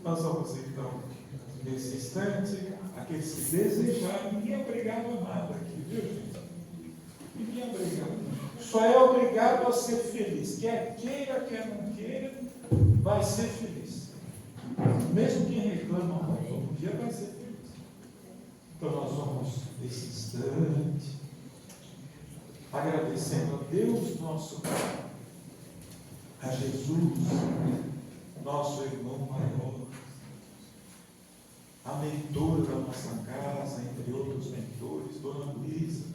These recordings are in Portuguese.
Nós vamos então, nesse instante, aqueles que desejarem, ninguém é obrigado a nada aqui, viu, gente? Ninguém é obrigado. Só é obrigado a ser feliz. Quer queira, quer não queira, vai ser feliz. Mesmo quem reclama muito, um dia vai ser feliz. Então nós vamos, nesse instante, agradecendo a Deus nosso Pai, a Jesus, nosso irmão maior, a mentora da nossa casa, entre outros mentores, Dona Luísa,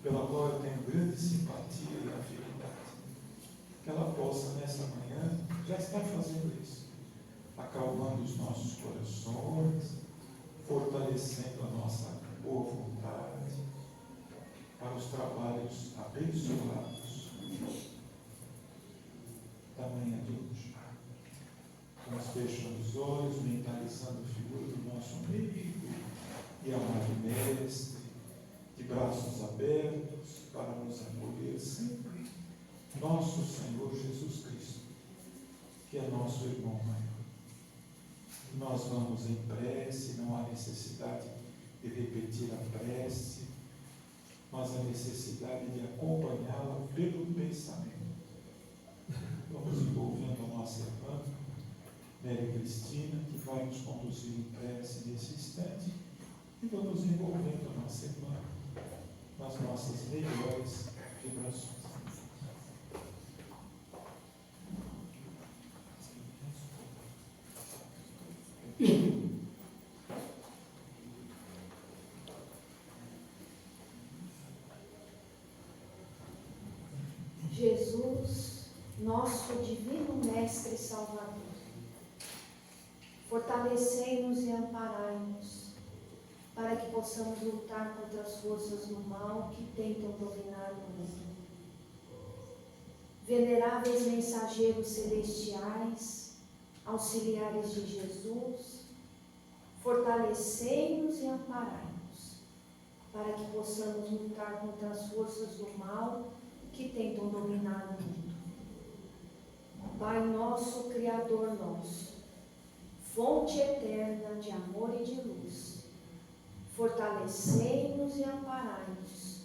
pela qual eu tenho grande simpatia e afinidade. Que ela possa, nessa manhã, já está fazendo isso, acalmando os nossos corações, fortalecendo a nossa boa vontade, para os trabalhos abençoados da manhã de hoje. Vamos fechando os olhos, mentalizando a figura do nosso amigo e amado mestre, de braços abertos para nos acolher sempre, nosso Senhor Jesus Cristo, que é nosso irmão maior. Nós vamos em prece, não há necessidade de repetir a prece, mas a necessidade de acompanhá-la pelo pensamento. Vamos envolvendo a nossa irmã, Maria Cristina, que vai nos conduzir em prece nesse instante, e vamos envolvendo a nossa irmã nas nossas melhores vibrações. Jesus, nosso divino Mestre e Salvador, fortalecei-nos e amparai-nos, para que possamos lutar contra as forças do mal que tentam dominar o mundo. Veneráveis mensageiros celestiais, auxiliares de Jesus, fortalecei-nos e amparai-nos, para que possamos lutar contra as forças do mal que tentam dominar o mundo. Pai nosso, Criador nosso, fonte eterna de amor e de luz, fortalecei-nos e amparai-nos,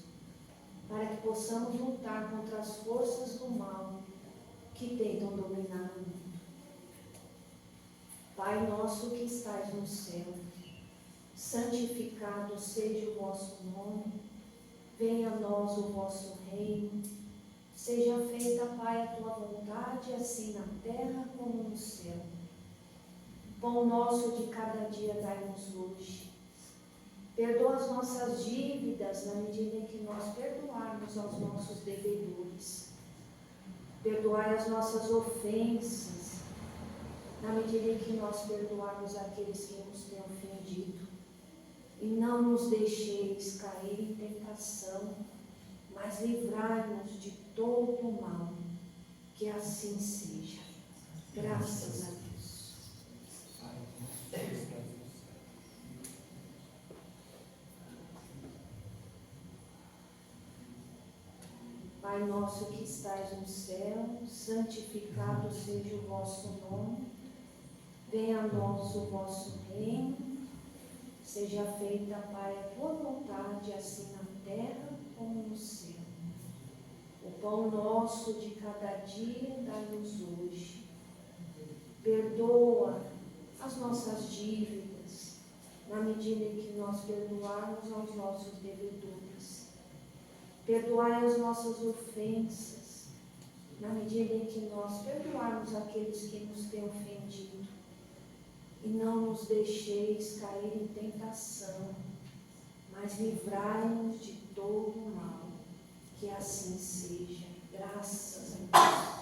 para que possamos lutar contra as forças do mal que tentam dominar o mundo. Pai nosso que estais no céu, santificado seja o vosso nome, venha a nós o vosso reino, seja feita, Pai, a tua vontade, assim na terra como no céu. Pão nosso de cada dia dai-nos hoje. Perdoa as nossas dívidas na medida em que nós perdoarmos aos nossos devedores. Perdoai as nossas ofensas na medida em que nós perdoarmos aqueles que nos têm ofendido. E não nos deixeis cair em tentação, mas livrai-nos de todo o mal, que assim seja. Graças a Deus. Pai nosso que estais no céu, santificado seja o vosso nome, venha a nós o vosso reino, seja feita, Pai, a tua vontade, assim na terra como no céu. O pão nosso de cada dia dai-nos hoje. Perdoa as nossas dívidas, na medida em que nós perdoarmos aos nossos devedores. Perdoai as nossas ofensas, na medida em que nós perdoarmos aqueles que nos têm ofendido. E não nos deixeis cair em tentação, mas livrai-nos de todo o mal, que assim seja. Graças a Deus.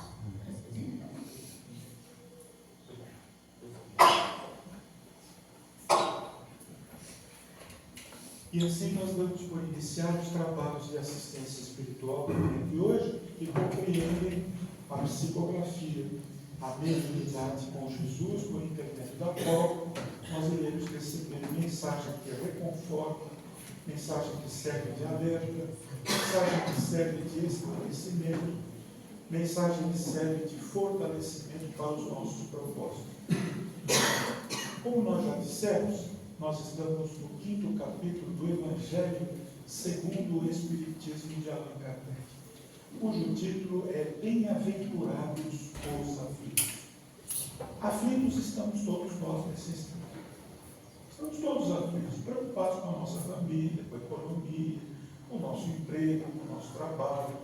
E assim nós damos por iniciados os trabalhos de assistência espiritual do dia de hoje, que compreendem a psicografia, a mediunidade com Jesus, por intermédio da qual nós iremos receber mensagem que reconforta, mensagem que serve de alerta, mensagem que serve de esclarecimento, mensagem que serve de fortalecimento para os nossos propósitos. Como nós já dissemos, nós estamos no 5º capítulo do Evangelho segundo o Espiritismo de Allan Kardec, cujo título é Bem-aventurados os aflitos. Aflitos estamos todos nós nesse instante. Estamos todos aflitos, preocupados com a nossa família, com a economia, com o nosso emprego, com o nosso trabalho.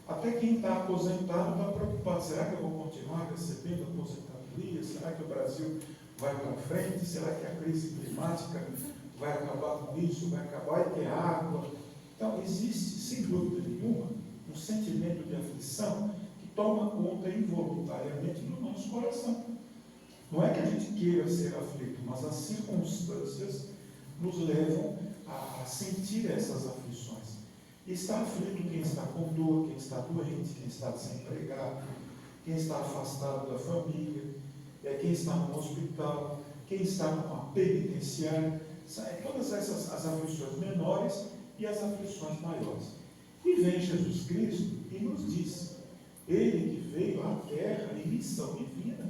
Até quem está aposentado está preocupado. Será que eu vou continuar recebendo aposentadoria? Será que o Brasil vai para frente? Será que a crise climática vai acabar com isso? Vai ter água? Então, existe, sem dúvida nenhuma, um sentimento de aflição que toma conta involuntariamente do nosso coração. Não é que a gente queira ser aflito, mas as circunstâncias nos levam a sentir essas aflições. E está aflito quem está com dor, quem está doente, quem está desempregado, quem está afastado da família, quem está no hospital, quem está numa penitenciária. Todas essas as aflições menores e as aflições maiores. E vem Jesus Cristo e nos diz, Ele que veio à terra em missão divina,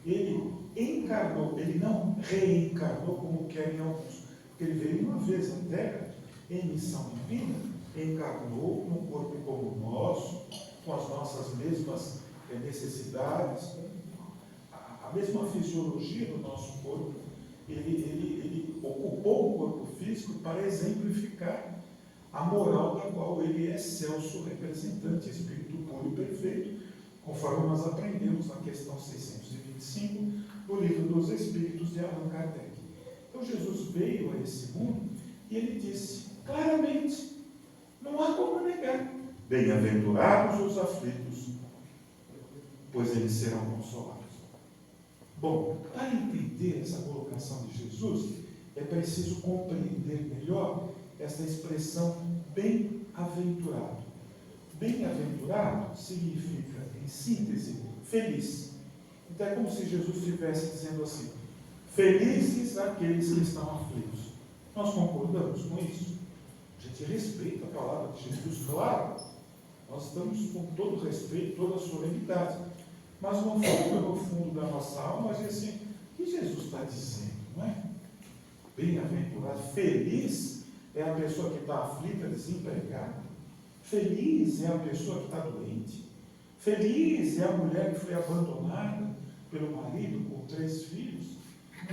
Ele encarnou, Ele não reencarnou como querem alguns, porque Ele veio uma vez à terra em missão divina, encarnou num corpo como o nosso, com as nossas mesmas necessidades, a mesma fisiologia do nosso corpo. Ele ocupou o corpo físico para exemplificar a moral da qual ele é excelso representante, espírito puro e perfeito, conforme nós aprendemos na questão 625 do Livro dos Espíritos de Allan Kardec. Então Jesus veio a esse mundo e ele disse claramente, não há como negar, bem-aventurados os aflitos, pois eles serão consolados. Bom, para entender essa colocação de Jesus, é preciso compreender melhor essa expressão bem-aventurado. Bem-aventurado significa, em síntese, feliz. Então é como se Jesus estivesse dizendo assim, felizes aqueles que estão aflitos. Nós concordamos com isso? A gente respeita a palavra de Jesus, claro. Nós estamos com todo respeito, toda a solenidade. Mas no fundo da nossa alma, a gente assim, o que Jesus está dizendo, não é? Bem-aventurado, feliz é a pessoa que está aflita, desempregada. Feliz é a pessoa que está doente. Feliz é a mulher que foi abandonada pelo marido com 3 filhos.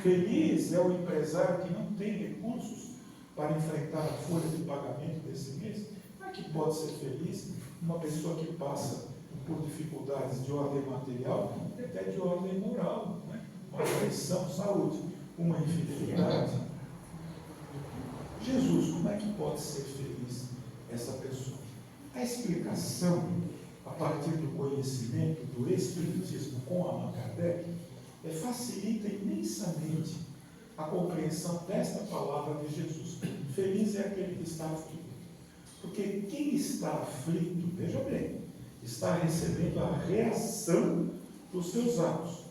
Feliz é o empresário que não tem recursos para enfrentar a folha de pagamento desse mês. Como é que pode ser feliz uma pessoa que passa por dificuldades de ordem material e até de ordem moral, né? Uma traição, saúde, uma infidelidade. Jesus, como é que pode ser feliz essa pessoa? A explicação, a partir do conhecimento do Espiritismo com Allan Kardec, facilita imensamente a compreensão desta palavra de Jesus. Feliz é aquele que está aflito. Porque quem está aflito, veja bem, está recebendo a reação dos seus atos.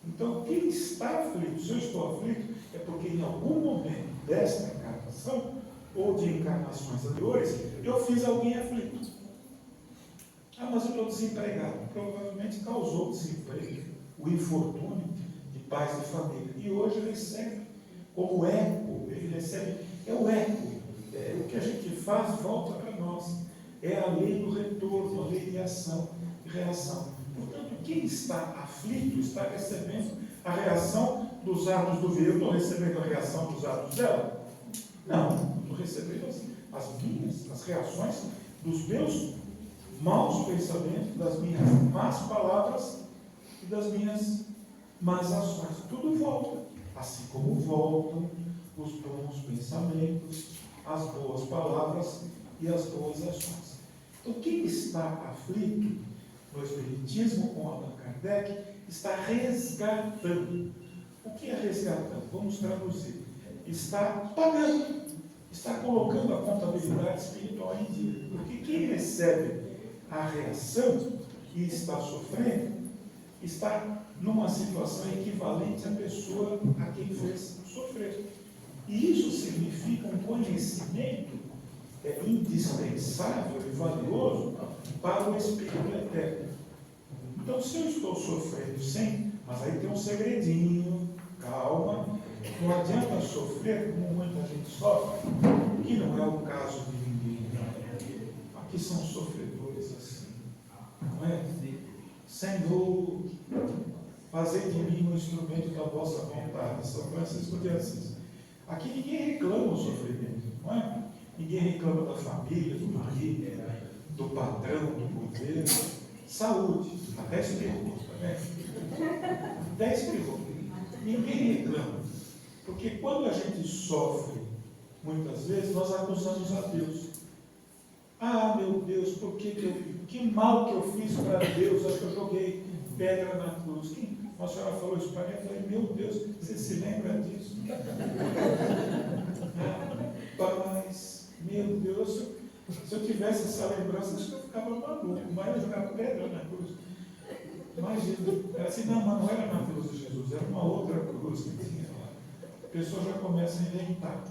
Então, quem está aflito, se eu estou aflito, é porque em algum momento desta encarnação, ou de encarnações anteriores, eu fiz alguém aflito. Ah, mas eu estou desempregado. Provavelmente causou desemprego, o infortúnio de pais de família. E hoje recebe como eco, ele recebe, é o eco. O que a gente faz volta para nós. É a lei do retorno, a lei de ação e reação. Portanto, quem está aflito está recebendo a reação dos atos do ver. Eu estou recebendo a reação dos atos dela? Não, estou recebendo as reações dos meus maus pensamentos, das minhas más palavras e das minhas más ações. Tudo volta, assim como voltam os bons pensamentos, as boas palavras e as boas ações. Então, quem está aflito no Espiritismo com Allan Kardec está resgatando. O que é resgatando? Vamos traduzir. Está pagando, está colocando a contabilidade espiritual em dia. Porque quem recebe a reação e está sofrendo, está numa situação equivalente à pessoa a quem fez sofrer. E isso significa um conhecimento indispensável e valioso para o Espírito eterno. Então, se eu estou sofrendo, sim, mas aí tem um segredinho, calma. sofrer como muita gente sofre, que não é o caso de ninguém. Aqui são sofredores assim, não é? Senhor, fazei de mim um instrumento da vossa vontade. São Francisco de Assis. Aqui ninguém reclama o sofrimento, não é? Ninguém reclama da família, do marido, do patrão, do governo. Saúde, até espirrou, tá vendo? Até espirrou. Ninguém reclama. Porque quando a gente sofre, muitas vezes, nós acusamos a Deus. Ah, meu Deus, por que mal que eu fiz para Deus? Acho que eu joguei pedra na cruz. A senhora falou isso para mim, eu falei, meu Deus, você se lembra disso? Mas, meu Deus, se eu tivesse essa lembrança, acho que eu ficava maluco, mas eu jogava pedra na cruz. Imagina, era assim, não, mas não era na cruz de Jesus, era uma outra cruz que tinha lá. A pessoa já começa a inventar.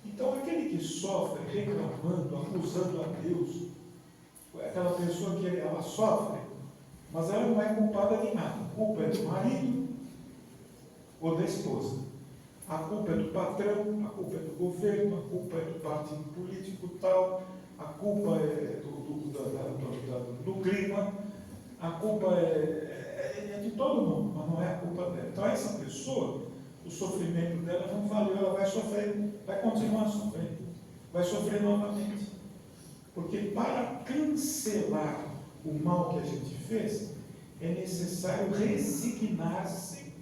Então, aquele que sofre reclamando, acusando a Deus, aquela pessoa que ela sofre, mas ela não é culpada de nada. A culpa é do marido ou da esposa. A culpa é do patrão, a culpa é do governo, a culpa é do partido político tal, a culpa é do clima, a culpa é de todo mundo, mas não é a culpa dela. Então, essa pessoa, o sofrimento dela não valeu, ela vai sofrer, vai continuar sofrendo, vai sofrer novamente. Porque para cancelar o mal que a gente fez, é necessário resignar-se,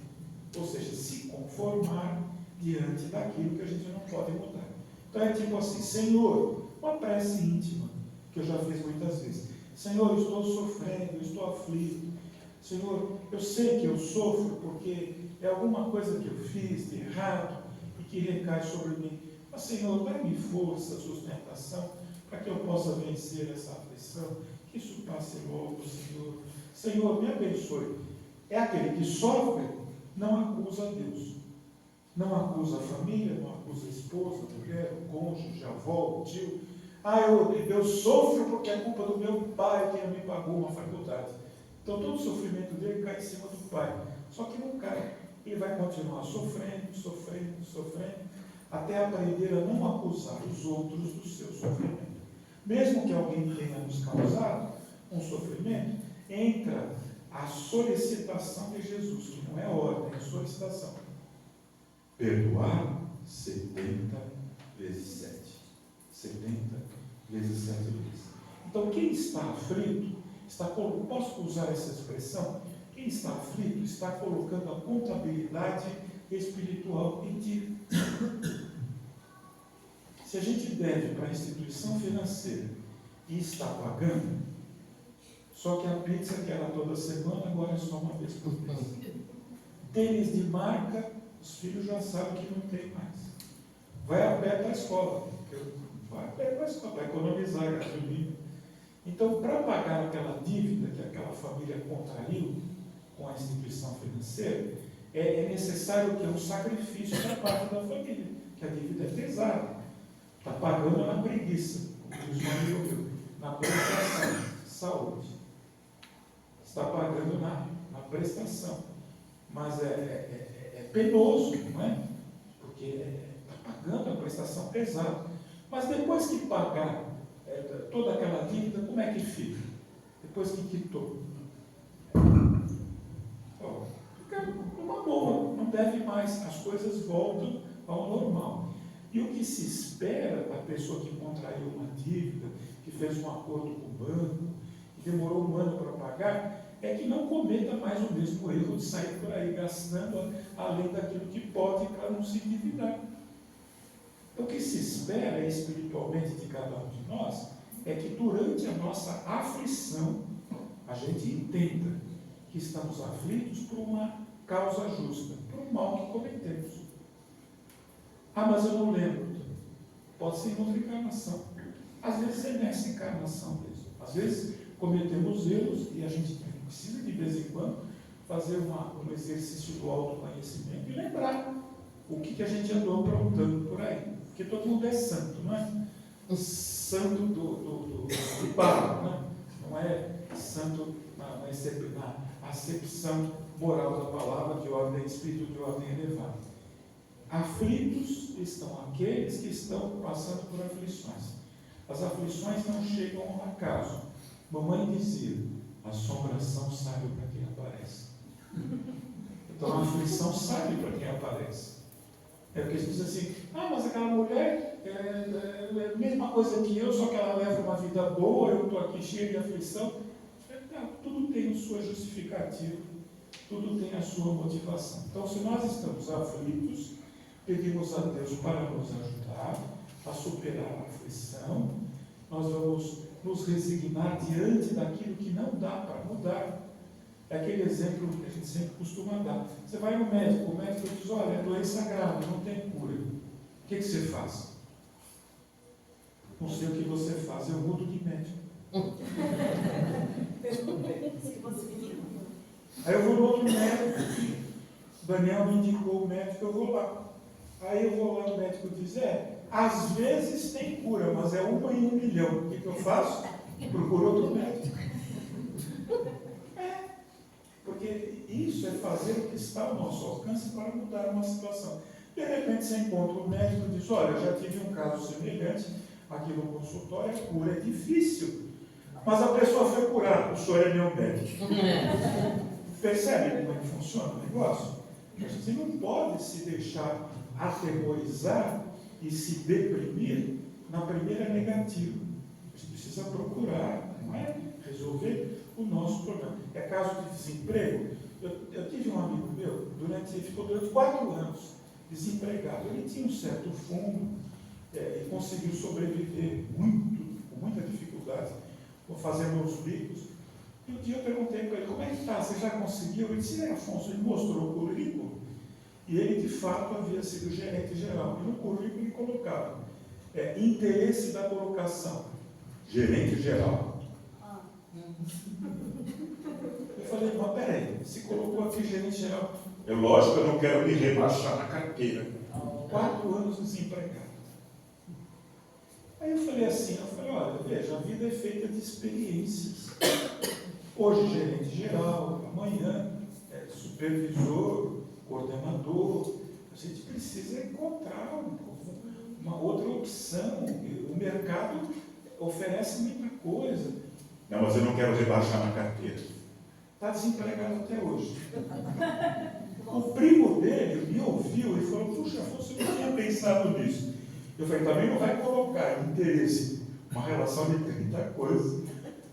ou seja, se conformar diante daquilo que a gente não pode mudar. Então é tipo assim, Senhor, uma prece íntima, que eu já fiz muitas vezes. Senhor, eu estou sofrendo, eu estou aflito. Senhor, eu sei que eu sofro porque é alguma coisa que eu fiz de errado e que recai sobre mim. Mas, Senhor, dá-me força, sustentação, para que eu possa vencer essa aflição, que isso passe logo, Senhor. Senhor, me abençoe. É aquele que sofre, não acusa a Deus. Não acusa a família, não acusa a esposa, a mulher, o cônjuge, a avó, o tio. Ah, eu sofro porque é culpa do meu pai que não me pagou uma faculdade. Então todo o sofrimento dele cai em cima do pai. Só que não cai. Ele vai continuar sofrendo, sofrendo, sofrendo, até aprender a não acusar os outros do seu sofrimento. Mesmo que alguém tenha nos causado um sofrimento, entra a solicitação de Jesus, que não é ordem, é solicitação. Perdoar 70 vezes 7. 70 vezes 7 vezes. Então, quem está aflito, posso usar essa expressão? Quem está aflito está colocando a contabilidade espiritual em dia. Se a gente deve para a instituição financeira e está pagando, só que a pizza que era toda semana, agora é só uma vez por mês. Tênis de marca, os filhos já sabem que não tem mais. Vai a pé para a escola. Vai a pé para a escola, para economizar gasolina. Então, para pagar aquela dívida que aquela família contraiu com a instituição financeira, é necessário que um sacrifício da parte da família, que a dívida é pesada. Está pagando na preguiça, como diz o amigo meu, na prestação, saúde. Está pagando na prestação. Mas é penoso, não é? Porque está pagando a prestação pesada. Mas depois que pagar toda aquela dívida, como é que fica? Depois que quitou? Fica numa boa, não deve mais, as coisas voltam ao normal. E o que se espera da pessoa que contraiu uma dívida, que fez um acordo com o banco, que demorou um ano para pagar, é que não cometa mais o mesmo erro de sair por aí gastando além daquilo que pode para não se endividar. O que se espera espiritualmente de cada um de nós é que durante a nossa aflição a gente entenda que estamos aflitos por uma causa justa, por um mal que cometemos. Ah, mas eu não lembro. Pode ser em outra encarnação. Às vezes é nessa encarnação mesmo. Às vezes cometemos erros e a gente precisa de vez em quando fazer um exercício do autoconhecimento e lembrar o que a gente andou aprontando por aí. Porque todo mundo é santo, não é? O santo do barro, né? Não é santo na acepção moral da palavra de ordem espírito, de ordem elevada. Aflitos estão aqueles que estão passando por aflições. As aflições não chegam ao acaso. Mamãe dizia, assombração sabe para quem aparece. Então a aflição sabe para quem aparece. É porque eles dizem assim, mas aquela mulher é a mesma coisa que eu, só que ela leva uma vida boa, eu estou aqui cheio de aflição. Tudo tem a sua justificativa, tudo tem a sua motivação. Então, se nós estamos aflitos, pedimos a Deus para nos ajudar a superar a aflição, nós vamos nos resignar diante daquilo que não dá para mudar. É aquele exemplo que a gente sempre costuma dar. Você vai no médico, o médico diz, olha, é doença grave, não tem cura. O que você faz? Não sei o que você faz, eu mudo de médico. Aí eu vou no outro médico. Daniel me indicou o médico, eu vou lá. Aí eu vou lá, o médico diz, às vezes tem cura, mas é 1 em 1 milhão. O que eu faço? Procuro outro médico. Porque isso é fazer o que está ao nosso alcance para mudar uma situação. De repente você encontra um médico e diz, olha, eu já tive um caso semelhante aqui no consultório, a cura é difícil. Mas a pessoa foi curada, o senhor é meu médico. Percebe como é que funciona o negócio? Você não pode se deixar aterrorizar e se deprimir na primeira negativa. Você precisa procurar, não é? Resolver o nosso problema. É caso de desemprego. Eu tive um amigo meu, ficou durante 4 anos desempregado. Ele tinha um certo fundo e conseguiu sobreviver com muita dificuldade, fazendo os bicos. E um dia eu perguntei para ele, como é que está? Você já conseguiu? Ele disse, Afonso, ele mostrou o currículo. E ele, de fato, havia sido gerente geral. E no currículo ele colocava interesse da colocação. Gerente geral. Eu falei, mas peraí, se colocou aqui gerente geral. É lógico, eu não quero me rebaixar na carteira. 4 anos desempregado. Aí eu falei assim, olha, veja, a vida é feita de experiências. Hoje gerente geral, amanhã supervisor, coordenador. A gente precisa encontrar uma outra opção. O mercado oferece muita coisa. Não, mas eu não quero rebaixar na carteira. Está desempregado até hoje. O primo dele me ouviu e falou, puxa, você não tinha pensado nisso. Eu falei, também não vai colocar interesse, uma relação de 30 coisas,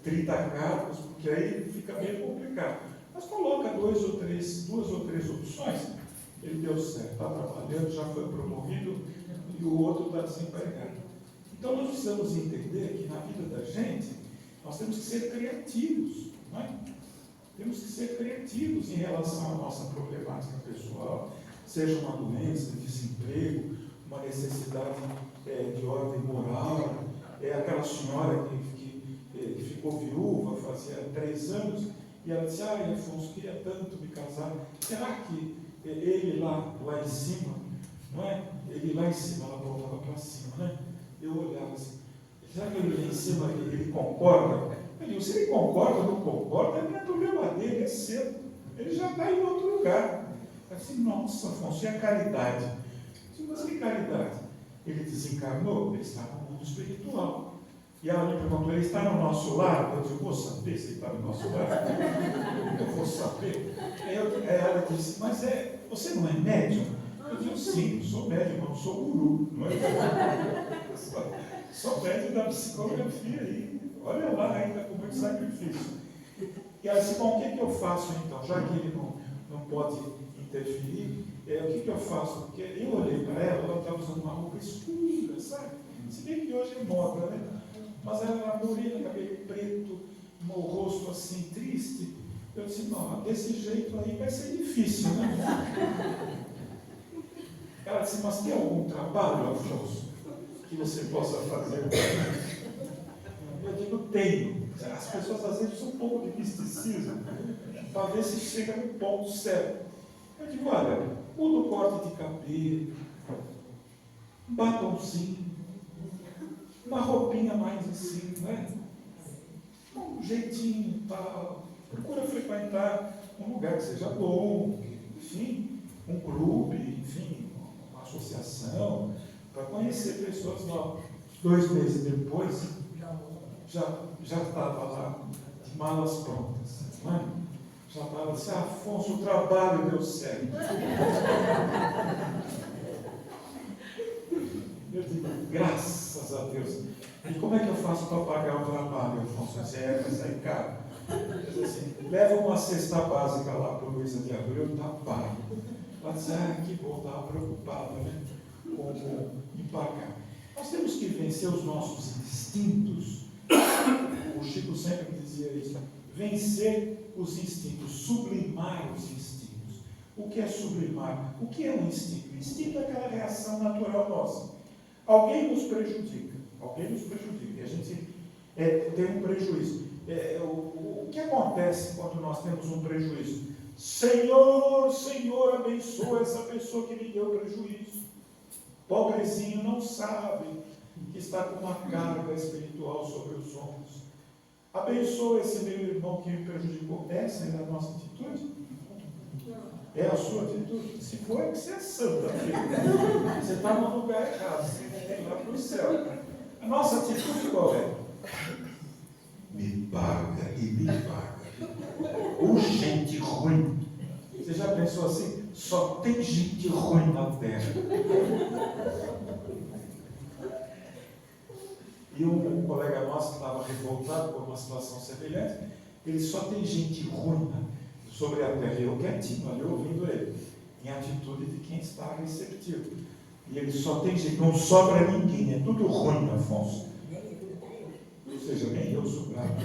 30 cargos, porque aí fica meio complicado. Mas coloca 2 ou 3 opções, ele deu certo, está trabalhando, já foi promovido, e o outro está desempregado. Então nós precisamos entender que na vida da gente, nós temos que ser criativos, não é? Temos que ser criativos em relação à nossa problemática pessoal, seja uma doença, desemprego, uma necessidade de ordem moral. Aquela senhora que ficou viúva fazia 3 anos, e ela disse, Afonso, queria tanto me casar. Será que ele lá em cima, não é? Ele lá em cima, ela voltava para cima, né? Eu olhava assim, será que ele lá em cima, ele concorda? Eu digo, se ele concorda ou não concorda, não é problema dele, é seu. Ele já está em outro lugar. Eu disse, nossa, Afonso, e a caridade? Eu disse, mas que caridade? Ele desencarnou, ele está no mundo espiritual. E ela me perguntou, ele está no nosso lar? Eu disse, vou saber se ele está no nosso lar. Eu vou saber. Aí ela disse, mas você não é médium? Eu digo, sim, sou médium, mas não sou guru. Não é? Sou médium da psicografia aí. Olha lá, ainda com muito sacrifício. E ela disse, bom, o que eu faço então? Já que ele não pode interferir, o que eu faço? Porque eu olhei para ela estava usando uma roupa escura, sabe? Se bem que hoje é moda, né? Mas ela era morena, cabelo preto, o rosto assim, triste. Eu disse, não, desse jeito aí vai ser difícil, né? Ela disse, mas tem algum trabalho, Afonso, que você possa fazer? Eu digo, tenho. As pessoas às vezes usam um pouco de misticismo para ver se chega no ponto certo. Eu digo, olha, muda o corte de cabelo, um batomzinho, uma roupinha mais assim, né? Um jeitinho e tal. Procura frequentar um lugar que seja bom, enfim, um clube, enfim, uma conhecer pessoas novas. 2 meses depois, já estava lá, de malas prontas. Mãe, já estava assim, Afonso, o trabalho deu certo. Eu digo, graças a Deus. E como é que eu faço para pagar o trabalho, Afonso? Vai sair caro. Eu disse assim, leva uma cesta básica lá para o Luísa de Abreu, está pago. Ela disse, que bom, estava preocupada, né? Como em pagar. Nós temos que vencer os nossos instintos. O Chico sempre dizia isso. Vencer os instintos, sublimar os instintos. O que é sublimar? O que é um instinto? O instinto é aquela reação natural nossa. Alguém nos prejudica. E a gente tem um prejuízo. O que acontece quando nós temos um prejuízo? Senhor, Senhor, abençoa essa pessoa que me deu prejuízo. Pobrezinho não sabe que está com uma carga espiritual sobre os ombros. Abençoa esse meu irmão que me prejudicou. Essa é a nossa atitude? É a sua atitude? Se for, é que você é santa, filho. Você está no lugar errado. Você tem que ir lá para o céu. A nossa atitude qual é? Me paga e me paga. Ô gente ruim. Você já pensou assim? Só tem gente ruim na terra. E um colega nosso que estava revoltado por uma situação semelhante, ele só tem gente ruim sobre a terra. Eu quietinho ali ouvindo ele, em atitude de quem está receptivo. E ele só tem gente, não sobra ninguém, é tudo ruim, Afonso. Ou seja, nem eu sobrava.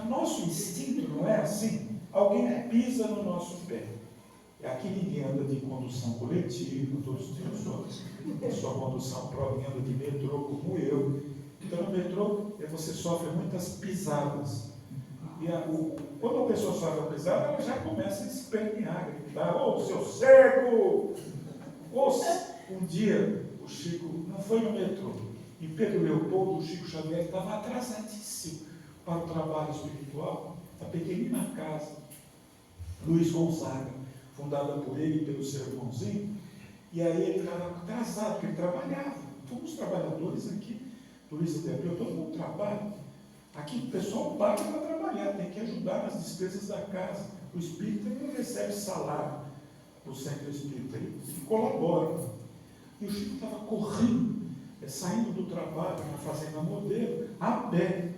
Nosso instinto não é assim. Alguém pisa no nosso pé. Aqui ninguém anda de condução coletiva, todos temos outros. Sua condução própria anda de metrô, como eu. Então, no metrô, você sofre muitas pisadas. E quando a pessoa sofre a pisada, ela já começa a espernear, gritar, ô, seu cego! Um dia, o Chico, não foi no metrô, em Pedro Leopoldo, o Chico Xavier estava atrasadíssimo para o trabalho espiritual, a pequenina casa, Luiz Gonzaga, fundada por ele e pelo seu irmãozinho, e aí ele estava atrasado, porque ele trabalhava. Todos os trabalhadores aqui, do Luiz de Abreu, todo mundo trabalha. Aqui o pessoal paga para trabalhar, tem que ajudar nas despesas da casa. O espírita não recebe salário do centro espírita, ele colabora. E o Chico estava correndo, saindo do trabalho na Fazenda Modelo, a pé.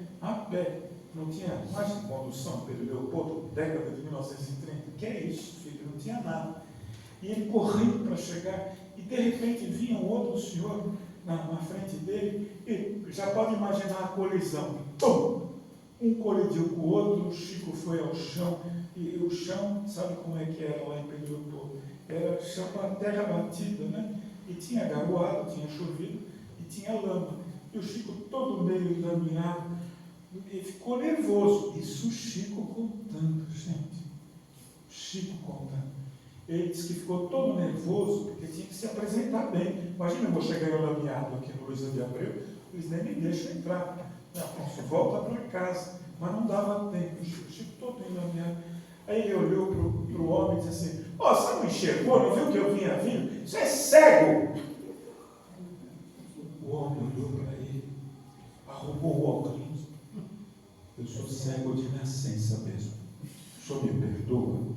Não tinha mais condução, Pedro Leopoldo, década de 1930. Que é isso, filho? Não tinha nada. E ele correndo para chegar, e de repente vinha um outro senhor na frente dele, e já pode imaginar a colisão. Pum! Um colidiu com o outro, o Chico foi ao chão, e o chão, sabe como é que era lá em Pedro Leopoldo? Era chão para terra batida, né? E tinha garoado, tinha chovido, e tinha lama. E o Chico todo meio laminado, e ficou nervoso. Isso o Chico contando, gente. Chico contando. Ele disse que ficou todo nervoso, porque tinha que se apresentar bem. Imagina, eu vou chegar eu lameado aqui no Luísa de Abreu, eles nem me deixam entrar. Afonso, volta para casa. Mas não dava tempo. O Chico todo lameado. Aí ele olhou para o homem e disse assim, você não enxergou, não viu que eu vinha vindo? Isso é cego! O homem olhou para ele, arrumou o óculos. Eu sou cego de nascença mesmo. O senhor me perdoa?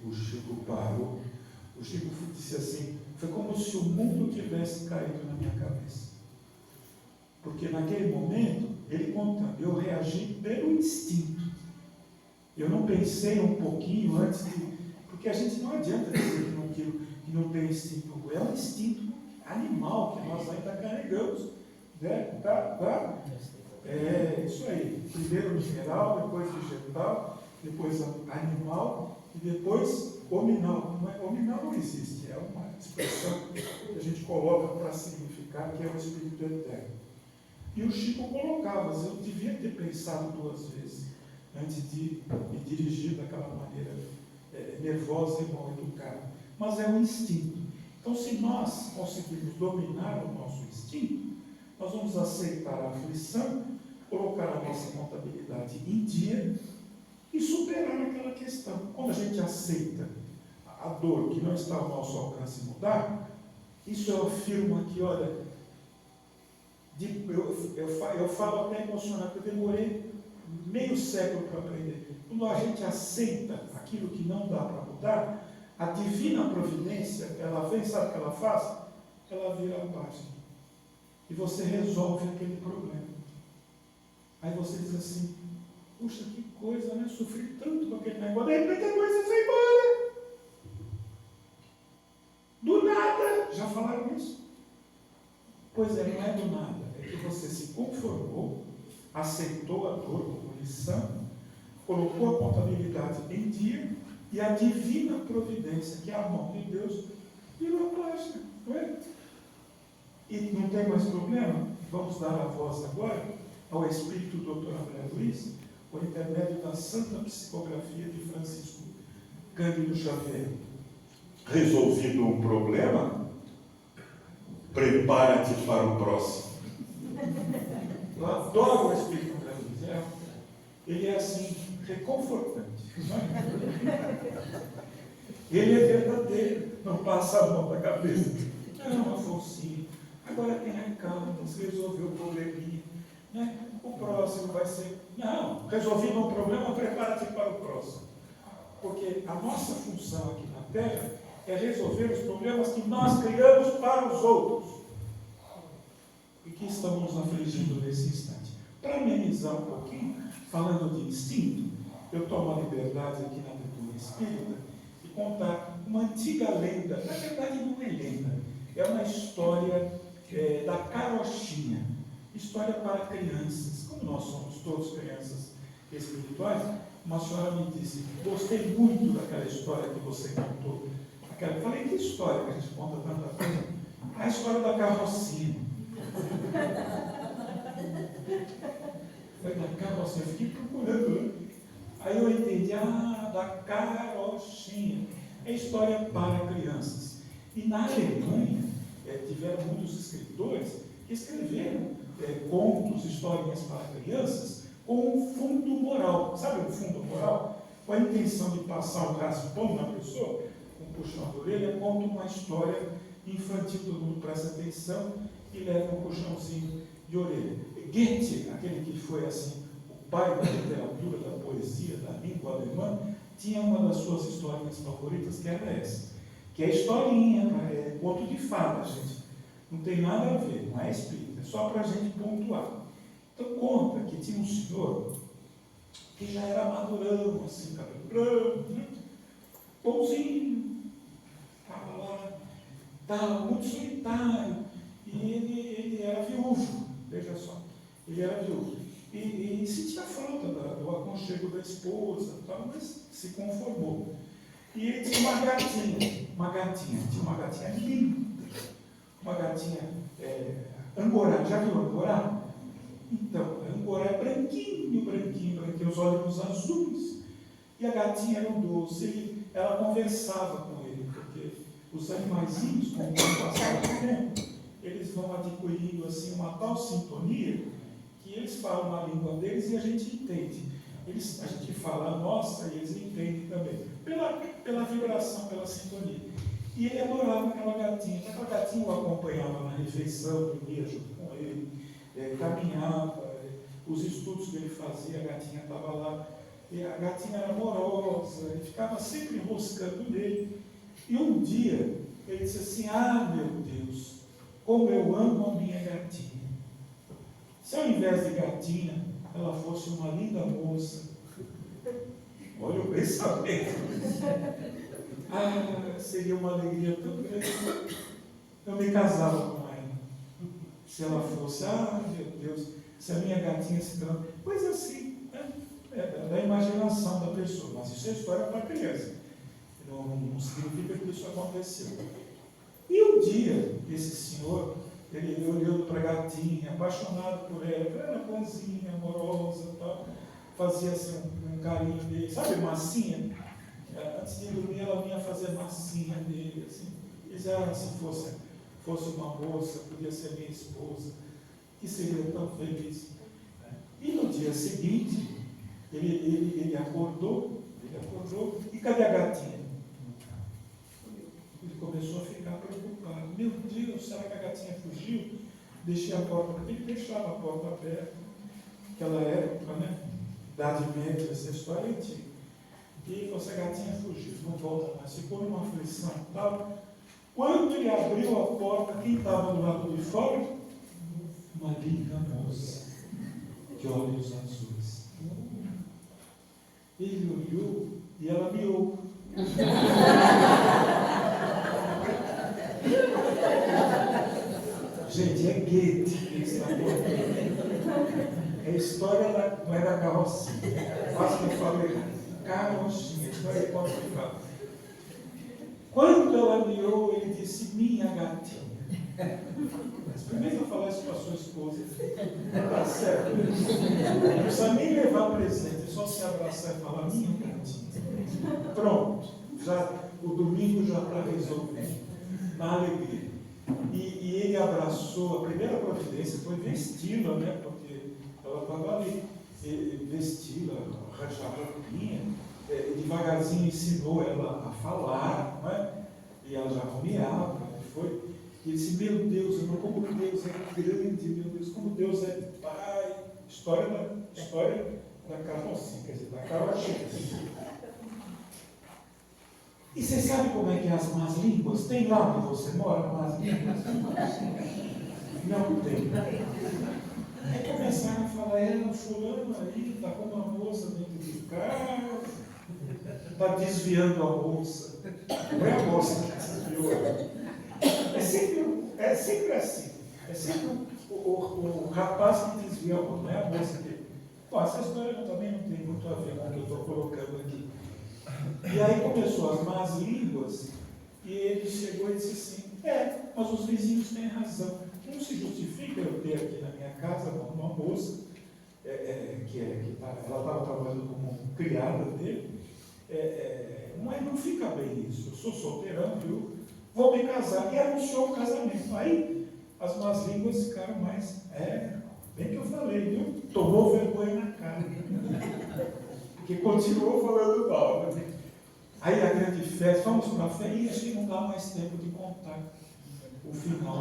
O Chico parou. O Chico disse assim, foi como se o mundo tivesse caído na minha cabeça. Porque naquele momento, ele contando, eu reagi pelo instinto. Eu não pensei um pouquinho antes de... Porque a gente não adianta dizer que não tem instinto. É um instinto animal que nós ainda carregamos. Né? É isso aí. Primeiro mineral, depois vegetal, depois animal e depois hominal. Hominal não existe, é uma expressão que a gente coloca para significar que é o Espírito Eterno. E o Chico colocava, eu devia ter pensado 2 vezes antes de me dirigir daquela maneira nervosa e mal educada. Mas é um instinto. Então, se nós conseguirmos dominar o nosso instinto, nós vamos aceitar a aflição, colocar a nossa contabilidade em dia e superar aquela questão. Quando a gente aceita a dor que não está ao nosso alcance mudar, isso eu afirmo aqui, olha, eu falo até emocionado, porque eu demorei meio século para aprender. Quando a gente aceita aquilo que não dá para mudar, a divina providência, ela vem, sabe o que ela faz? Ela vira a página. E você resolve aquele problema. Aí você diz assim, puxa, que coisa, né? Sofri tanto com aquele negócio, de repente a coisa foi embora. Do nada. Já falaram isso? Pois é, não é do nada. É que você se conformou, aceitou a dor como lição, colocou a contabilidade em dia e a divina providência, que é a mão de Deus, virou a página. Não é? E não tem mais problema? Vamos dar a voz agora ao Espírito do Dr. André Luiz, por intermédio da Santa Psicografia de Francisco Cândido Xavier. Resolvido um problema, prepara-te para o próximo. Eu adoro o Espírito André Luiz. Ele é assim, reconfortante. Ele é verdadeiro, não passa a mão na cabeça. Não, Afonso, agora tenha calma, você resolveu o probleminha. Né? O próximo vai ser. Não, resolvido um problema, prepara-te para o próximo. Porque a nossa função aqui na Terra é resolver os problemas que nós criamos para os outros. E que estamos nos afligindo nesse instante. Para amenizar um pouquinho, falando de instinto, eu tomo a liberdade aqui na Cultura Espírita de contar uma antiga lenda. Na verdade, não é lenda, é uma história da carochinha. História para crianças. Como nós somos todos crianças espirituais, uma senhora me disse, gostei muito daquela história que você contou. Eu falei, que história que a gente conta tanta coisa? A história da carrocinha. Foi da carrocinha, eu fiquei procurando. Aí eu entendi, da carochinha. É história para crianças. E na Alemanha, tiveram muitos escritores que escreveram contos, historinhas para crianças, com um fundo moral. Sabe o fundo moral? Com a intenção de passar um raspão na pessoa, um puxão de orelha, conta uma história infantil, todo mundo presta atenção e leva um puxãozinho de orelha. Goethe, aquele que foi assim, o pai da literatura, da poesia, da língua alemã, tinha uma das suas historinhas favoritas, que era essa, que é historinha, é conto de fada, gente. Não tem nada a ver, não é espírita, é só para a gente pontuar. Então conta que tinha um senhor que já era madurão, assim, cabelo branco, né? Bonzinho, estava lá, estava muito solitário, e ele era viúvo, veja só, ele era viúvo, e sentia falta do aconchego da esposa, tal, mas se conformou. E ele tinha uma gatinha linda, uma gatinha angorá, já viu angorá? Então, angorá é branquinho, os olhos azuis, e a gatinha era um doce, ela conversava com ele, porque os animaizinhos, com o passar do tempo, eles vão adquirindo assim uma tal sintonia que eles falam a língua deles e a gente entende. A gente fala a nossa e eles entendem também, pela vibração, pela sintonia. E ele adorava aquela gatinha. Aquela gatinha o acompanhava na refeição, dormia junto com ele, caminhava, os estudos que ele fazia, a gatinha estava lá. E a gatinha era amorosa, ele ficava sempre enroscando nele. E um dia, ele disse assim, meu Deus, como eu amo a minha gatinha. Se ao invés de gatinha, ela fosse uma linda moça. Olha o pensamento. Seria uma alegria tão grande. Eu me casava com ela. Se ela fosse, meu Deus, se a minha gatinha se transforma. Coisa assim, né? Da imaginação da pessoa. Mas isso é história para criança. Não significa que isso aconteceu. E um dia, esse senhor, ele olhando para a gatinha, apaixonado por ela era bonzinha, amorosa, tal, fazia assim um carinho dele, sabe, massinha? Antes de dormir, ela vinha fazer massinha dele, assim. E dizia, se fosse uma moça, podia ser minha esposa, que seria tão feliz. E no dia seguinte, ele acordou, e cadê a gatinha? meu Deus, será que a gatinha fugiu? Deixei a porta, tem que deixar a porta aberta. Naquela época, né? Idade média, essa história é antiga. E essa gatinha fugiu, não volta mais, ficou numa aflição e tal. Quando ele abriu a porta, quem estava do lado de fora? Uma linda moça, de olhos azuis. Ele olhou e ela miou. Gente, é Goethe que está contando. É a história não é da carrocinha. Quase que eu falei carrocinha, história de Paulo que fala. Quando ela miou, ele disse, minha gatinha. Experimenta falar isso para a sua esposa. Tá certo. Não precisa nem levar presente, é só se abraçar e falar, minha gatinha. Pronto. O domingo já está resolvido. Na alegria. E ele abraçou, a primeira providência foi vesti-la, né? Porque ela estava ali. Vesti-la, arranjar a roupinha. Devagarzinho ensinou ela a falar, não é? E ela já rumiava, foi. E ele disse, meu Deus, irmão, como Deus é grande, meu Deus, como Deus é Pai. História da carrocinha, quer dizer, da carrocinha. E você sabe como é que é as más línguas? Tem lá onde você mora, más línguas? Não tem. Aí começaram a falar, fulano aí, está com uma moça dentro de casa, está desviando a moça. Não é a moça que desviou. É sempre assim. É sempre o rapaz que desvia a moça, não é a moça que... Bom, essa história também não tem muito a ver com o que eu estou colocando aqui. E aí começou as más línguas, e ele chegou e disse assim, mas os vizinhos têm razão. Não se justifica eu ter aqui na minha casa uma moça, ela estava trabalhando como criada dele, não fica bem isso, eu sou solteirão, viu? Vou me casar. E anunciou o casamento. Aí as más línguas ficaram mais, bem que eu falei, viu? Tomou vergonha na cara. Porque continuou falando mal, né? Aí a grande festa, vamos para a festa, e acho que não dá mais tempo de contar o final.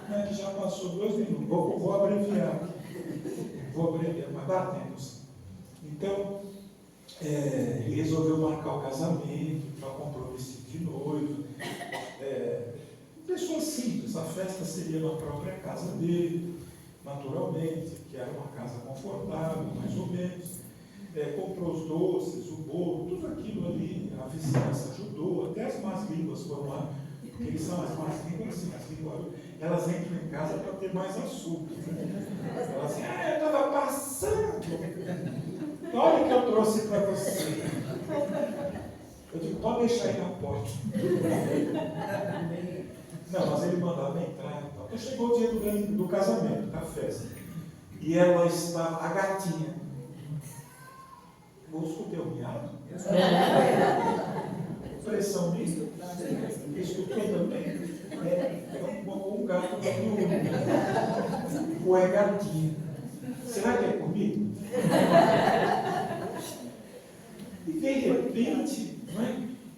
Não é que já passou 2 minutos, vou abreviar, mas dá tempo. Então, ele resolveu marcar o casamento, já comprou o vestido de noivo. Pessoa simples, a festa seria na própria casa dele, naturalmente, que era uma casa confortável, mais ou menos. Comprou os doces, o bolo, tudo aquilo ali, a vizinhança ajudou, até as más línguas foram lá, porque eles são as más línguas, assim, as línguas, elas entram em casa para ter mais açúcar. Elas dizem, eu estava passando, olha o que eu trouxe para você. Eu digo, pode deixar aí na porta. Não, mas ele mandava entrar e tal. Então chegou o dia do casamento, da festa. E ela está, a gatinha. Eu escutei o miado? Pressão nisso? Escutou também? Um gato ou é gatinha? Será que é comigo? E de repente, não é?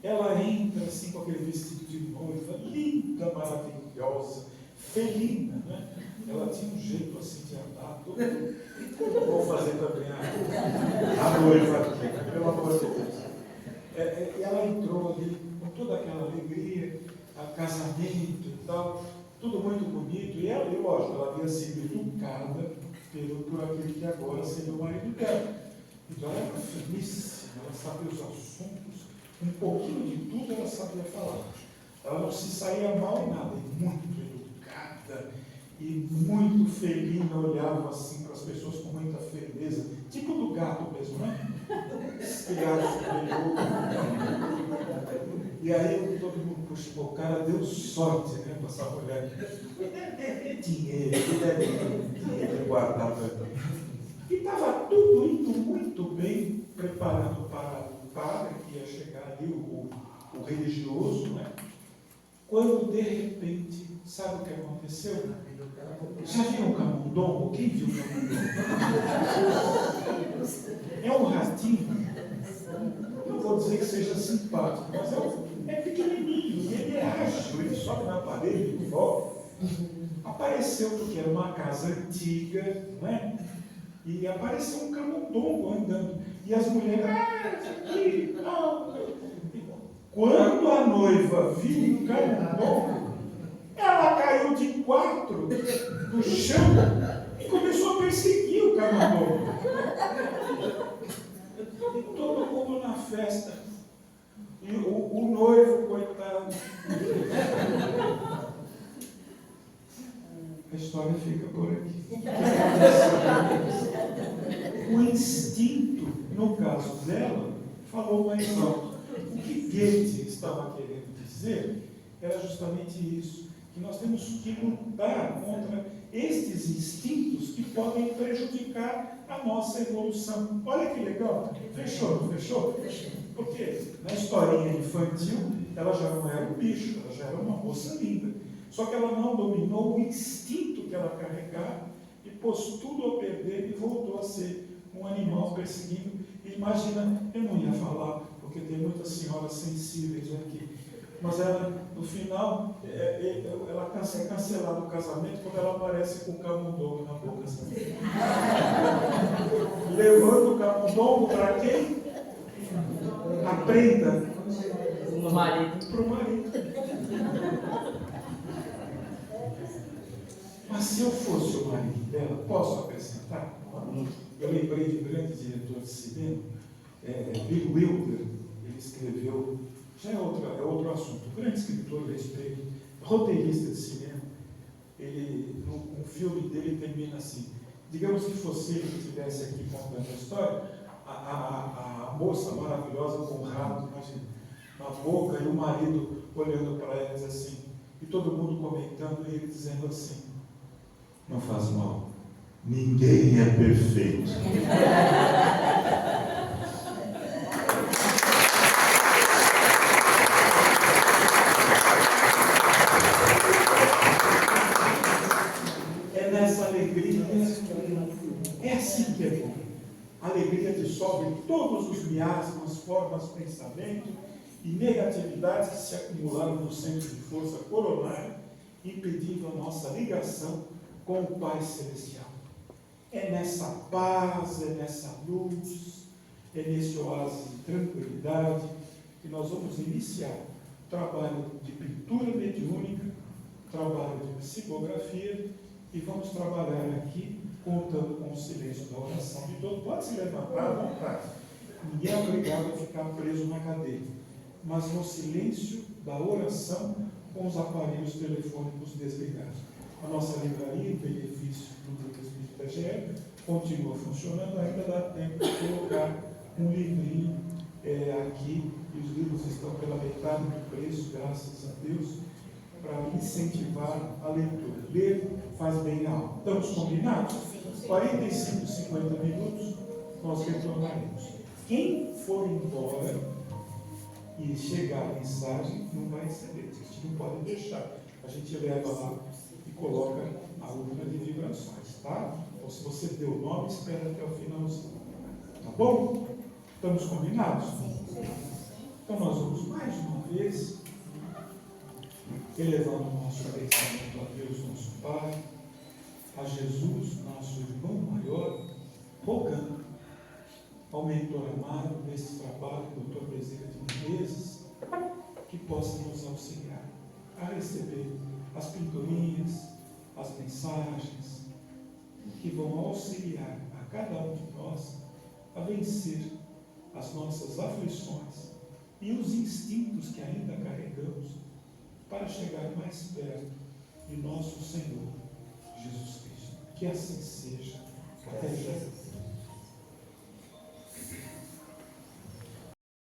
Ela entra assim com aquele vestido de noiva, linda, maravilhosa, felina, né? Ela tinha um jeito assim de andar, todo. Vou fazer também a noiva aqui, pelo amor de Deus. E ela entrou ali com toda aquela alegria, casamento e tal, tudo muito bonito. E ela, lógico, ela havia sido educada por aquele que agora seria o marido dela. Então ela era finíssima, ela sabia os assuntos, um pouquinho de tudo ela sabia falar. Ela não se saía mal em nada, muito educada e muito felina, olhava assim para as pessoas com muita firmeza, tipo do gato mesmo, né? Espirado sobre e aí todo mundo, puxa, o cara deu sorte, né, para essa mulher. Dinheiro, ele deve ter dinheiro guardado. E estava tudo indo muito bem preparado para o padre, que ia chegar ali, o religioso, né? Quando de repente, sabe o que aconteceu? Já viu um camundongo? Quem viu um camundongo? É um ratinho. Não vou dizer que seja simpático, mas é pequenininho, e ele é ágil. sobe na parede e volta. Apareceu, porque era uma casa antiga, não é? E apareceu um camundongo andando. E as mulheres, quando a noiva viu o camundongo, ela caiu de 4 do chão e começou a perseguir o camundongo. E todo mundo na festa. E o noivo, coitado. A história fica por aqui. O instinto, no caso dela, falou mais alto. O que Goethe estava querendo dizer era justamente isso, que nós temos que lutar contra estes instintos que podem prejudicar a nossa evolução. Olha que legal, fechou? Porque na historinha infantil, ela já não era um bicho, ela já era uma moça linda. Só que ela não dominou o instinto que ela carregava e pôs tudo a perder e voltou a ser um animal perseguindo. E imagina, eu não ia falar, porque tem muitas senhoras sensíveis aqui, mas ela, no final, ela é cancelada o casamento quando ela aparece com o camundongo na boca. Sabe? Levando o camundongo para quem? A prenda. Para o marido. Para o marido. Mas se eu fosse o marido dela, posso acrescentar? Eu lembrei de um grande diretor de cinema, Bill Wilder. Ele escreveu, já é outro assunto, um grande escritor a respeito, roteirista de cinema. Um filme dele termina assim: digamos que fosse ele que estivesse aqui contando a história, a moça maravilhosa com o rato, imagina, na boca, e o marido olhando para ela e diz assim, e todo mundo comentando, e ele dizendo assim: não faz mal, ninguém é perfeito. É nessa alegria, é assim que é bom. A alegria dissolve todos os miasmas, formas, pensamentos e negatividades que se acumularam no centro de força coronário, impedindo a nossa ligação com o Pai Celestial. É nessa paz, é nessa luz, é nesse oásis de tranquilidade que nós vamos iniciar o trabalho de pintura mediúnica, trabalho de psicografia, e vamos trabalhar aqui contando com o silêncio da oração de todos. Pode se levantar à vontade. Ninguém é obrigado a ficar preso na cadeira, mas no silêncio da oração com os aparelhos telefônicos desligados. A nossa livraria, em benefício do Grupo Espírita GE, continua funcionando, ainda dá tempo de colocar um livrinho aqui, e os livros estão pela metade do preço, graças a Deus, para incentivar a leitura. Ler faz bem à alma. Estamos combinados? 45, 50 minutos, nós retornaremos. Quem for embora e chegar a mensagem, não vai receber. A gente não pode deixar. A gente leva lá e coloca a urna de vibrações, tá? Então, se você deu o nome, espera até o finalzinho. Tá bom? Estamos combinados? Então, nós vamos mais uma vez elevando o nosso pensamento a Deus, nosso Pai, a Jesus, nosso irmão maior, rogando ao mentor amado desse trabalho, Dr. Bezerra de Menezes, que possa nos auxiliar a receber as pinturinhas, as mensagens, que vão auxiliar a cada um de nós a vencer as nossas aflições e os instintos que ainda carregamos para chegar mais perto de nosso Senhor Jesus Cristo. Que assim seja. Até já.